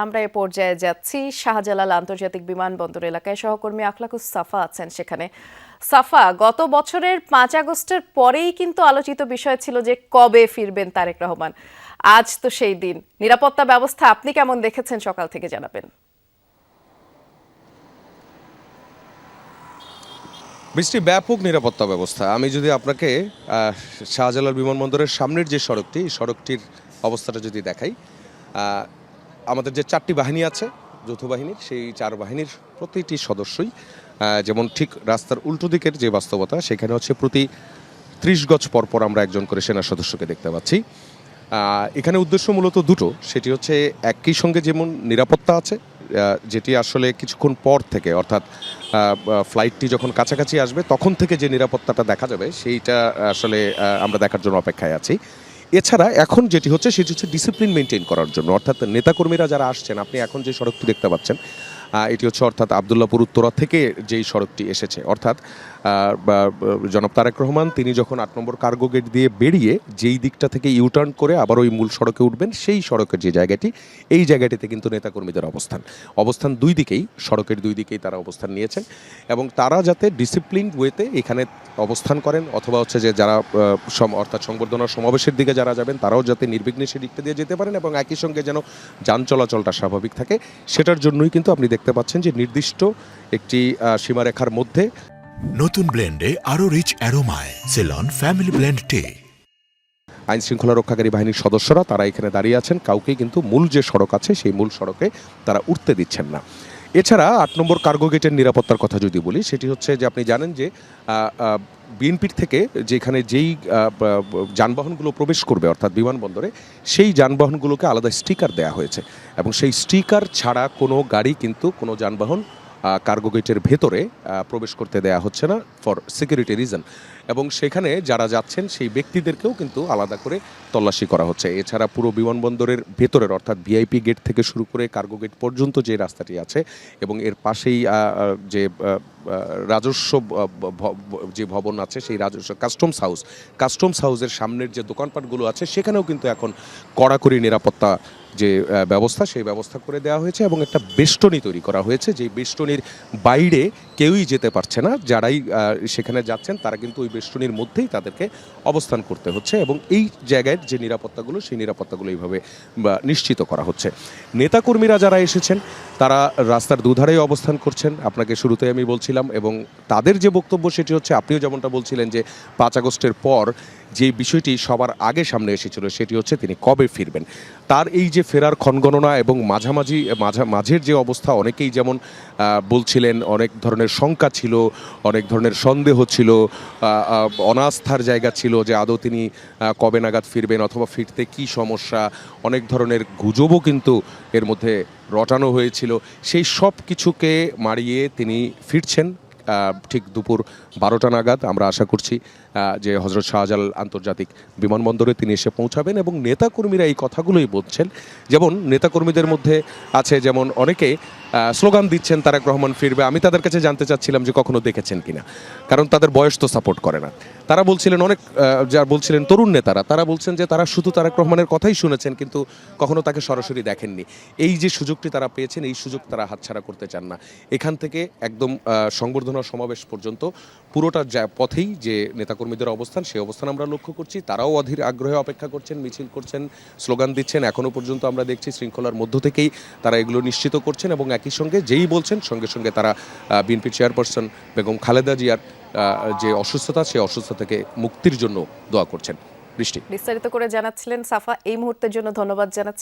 আমরা এ পর্যায়ে যাচ্ছি শাহজালাল আন্তর্জাতিক বিমানবন্দর এলাকায়। সহকর্মী আখলাকুস সাফা আছেন সেখানে। সাফা, গত বছরের 5 আগস্টের পরেই কিন্তু আলোচিত বিষয় ছিল যে কবে ফিরবেন তারেক রহমান। আজ তো সেই দিন। নিরাপত্তা ব্যবস্থা আপনি কেমন দেখেছেন সকাল থেকে জানাবেন। বৃষ্টি ব্যাপক নিরাপত্তা ব্যবস্থা। আমি যদি আপনাকে শাহজালাল বিমানবন্দরের সামনের যে সড়কটি, এই সড়কটির অবস্থাটা যদি দেখাই, আমাদের যে 4টি বাহিনী আছে যৌথ বাহিনীর, সেই 4 বাহিনীর প্রতিটি সদস্যই যেমন ঠিক রাস্তার উল্টো দিকের যে বাস্তবতা, সেখানে হচ্ছে প্রতি 30 গজ পর পর আমরা একজন করে সেনা সদস্যকে দেখতে পাচ্ছি। এখানে উদ্দেশ্য মূলত দুটো, সেটি হচ্ছে একই সঙ্গে যেমন নিরাপত্তা আছে, যেটি আসলে কিছুক্ষণ পর থেকে, অর্থাৎ ফ্লাইটটি যখন কাছাকাছি আসবে তখন থেকে যে নিরাপত্তাটা দেখা যাবে সেইটা আসলে আমরা দেখার জন্য অপেক্ষায় আছি। এছাড়া এখন যেটি হচ্ছে সেটি হচ্ছে ডিসিপ্লিন মেনটেন করার জন্য, অর্থাৎ নেতাকর্মীরা যারা আসছেন, আপনি এখন যে সড়কটি দেখতে পাচ্ছেন এটি হচ্ছে অর্থাৎ আবদুল্লাপুর উত্তরা থেকে যেই সড়কটি এসেছে, অর্থাৎ জনাব তারেক রহমান তিনি যখন 8 নম্বর কার্গো গেট দিয়ে বেরিয়ে যেই দিকটা থেকে ইউটার্ন করে আবার ওই মূল সড়কে উঠবেন, সেই সড়কের যে জায়গাটি, এই জায়গাটিতে কিন্তু নেতাকর্মীদের অবস্থান দুই দিকেই, সড়কের দুই দিকেই তারা অবস্থান নিয়েছেন এবং তারা যাতে ডিসিপ্লিন ওয়েতে এখানে অবস্থান করেন, অথবা হচ্ছে যে যারা অর্থাৎ সংবর্ধনা সমাবেশের দিকে যারা যাবেন তারাও যাতে নির্বিঘ্নে সেদিকটা দিয়ে যেতে পারেন এবং একই সঙ্গে যেন যান চলাচলটা স্বাভাবিক থাকে, সেটার জন্যই কিন্তু আপনি দেখতে পাচ্ছেন যে নির্দিষ্ট একটি সীমারেখার মধ্যে নতুন ব্লেন্ডে আরো রিচ অ্যারোমায় সেলন ফ্যামিলি ব্লেন্ড টে। আইন শৃঙ্খলা রক্ষাকারী বাহিনীর সদস্যরা তারা এখানে দাঁড়িয়ে আছেন, কাউকেই কিন্তু মূল যে সড়ক আছে সেই মূল সড়কে তারা উঠতে দিচ্ছেন না। এছাড়া 8 নম্বর কার্গো গেটের নিরাপত্তার কথা যদি বলি, সেটি হচ্ছে যে আপনি জানেন যে বিএনপির থেকে যেখানে যেই যানবাহনগুলো প্রবেশ করবে অর্থাৎ বিমানবন্দরে, সেই যানবাহনগুলোকে আলাদা স্টিকার দেওয়া হয়েছে এবং সেই স্টিকার ছাড়া কোনো গাড়ি কিন্তু কোনো যানবাহন কার্গো গেটের ভেতরে প্রবেশ করতে দেয়া হচ্ছে না ফর সিকিউরিটি রিজন, এবং সেখানে যারা যাচ্ছেন সেই ব্যক্তিদেরকেও কিন্তু আলাদা করে তল্লাশি করা হচ্ছে। এছাড়া পুরো বিমানবন্দরের ভেতরের অর্থাৎ ভিআইপি গেট থেকে শুরু করে কার্গো গেট পর্যন্ত যে রাস্তাটি আছে এবং এর পাশেই যে রাজস্ব যে ভবন আছে, সেই রাজস্ব কাস্টমস হাউসের সামনের যে দোকানপাটগুলো আছে, সেখানেও কিন্তু এখন কড়াকড়ি নিরাপত্তা যে ব্যবস্থা, সেই ব্যবস্থা করে দেওয়া হয়েছে এবং একটা বেষ্টনী তৈরি করা হয়েছে, যেই বেষ্টনীর বাইরে কেউই যেতে পারছে না। যারাই সেখানে যাচ্ছেন তারা কিন্তু ওই বেষ্টনীর মধ্যেই তাদেরকে অবস্থান করতে হচ্ছে এবং এই জায়গায় যে নিরাপত্তাগুলো, সেই নিরাপত্তাগুলো এইভাবে নিশ্চিত করা হচ্ছে। নেতাকর্মীরা যারা এসেছেন তারা রাস্তার দুধারেই অবস্থান করছেন, আপনাকে শুরুতে আমি বলছিলাম, এবং তাদের যে বক্তব্য সেটি হচ্ছে, আপনিও যেমনটা বলছিলেন যে 5 আগস্টের পর যে বিষয়টি সবার আগে সামনে এসেছিল সেটি হচ্ছে তিনি কবে ফিরবেন। তার এই যে ফেরার ক্ষণগণনা এবং মাঝের যে অবস্থা, অনেকেই যেমন বলছিলেন, অনেক ধরনের শঙ্কা ছিল, অনেক ধরনের সন্দেহ ছিল, অনাস্থার জায়গা ছিল যে আদৌ তিনি কবে নাগাদ ফিরবেন অথবা ফিরতে কি সমস্যা, অনেক ধরনের গুজবও কিন্তু এর মধ্যে রটানো হয়েছিল। সেই সব কিছুকে মারিয়ে তিনি ফিরছেন ঠিক দুপুর 12টা নাগাদ। আমরা আশা করছি যে হযরত শাহজালাল আন্তর্জাতিক বিমানবন্দরে তিনি এসে পৌঁছাবেন এবং নেতাকর্মীরা এই কথাগুলোই বলছেন। যেমন নেতাকর্মীদের মধ্যে আছে যেমন অনেকে স্লোগান দিচ্ছেন তারেক রহমান ফিরবে। আমি তাদের কাছে জানতে চাচ্ছিলাম যে কখনো দেখেছেন কিনা, কারণ তাদের বয়স তো সাপোর্ট করে না। তারা বলছিলেন, অনেক যারা বলছিলেন তরুণ নেতারা, তারা বলছেন যে তারা শুধু তারেক রহমানের কথাই শুনেছেন কিন্তু কখনো তাকে সরাসরি দেখেননি। এই যে সুযোগটি তারা পেয়েছেন, এই সুযোগ তারা হাতছাড়া করতে চান না। এখান থেকে একদম সংবর্ধনা সমাবেশ পর্যন্ত পুরোটা পথেই যে নেতাকর্মীদের অবস্থান, সেই অবস্থান আমরা লক্ষ্য করছি। তারাও অধীর আগ্রহে অপেক্ষা করছেন, মিছিল করছেন, স্লোগান দিচ্ছেন। এখনও পর্যন্ত আমরা দেখছি শৃঙ্খলার মধ্য থেকেই তারা এগুলো নিশ্চিত করছেন এবং একই সঙ্গে যেই বলছেন সঙ্গে সঙ্গে তারা বিএনপি চেয়ারপারসন বেগম খালেদা জিয়ার যে অসুস্থতা, সেই অসুস্থতা থেকে মুক্তির জন্য দোয়া করছেন। বৃষ্টি বিস্তারিত করে জানাচ্ছিলেন সাফা। এই মুহূর্তের জন্য ধন্যবাদ জানাচ্ছি।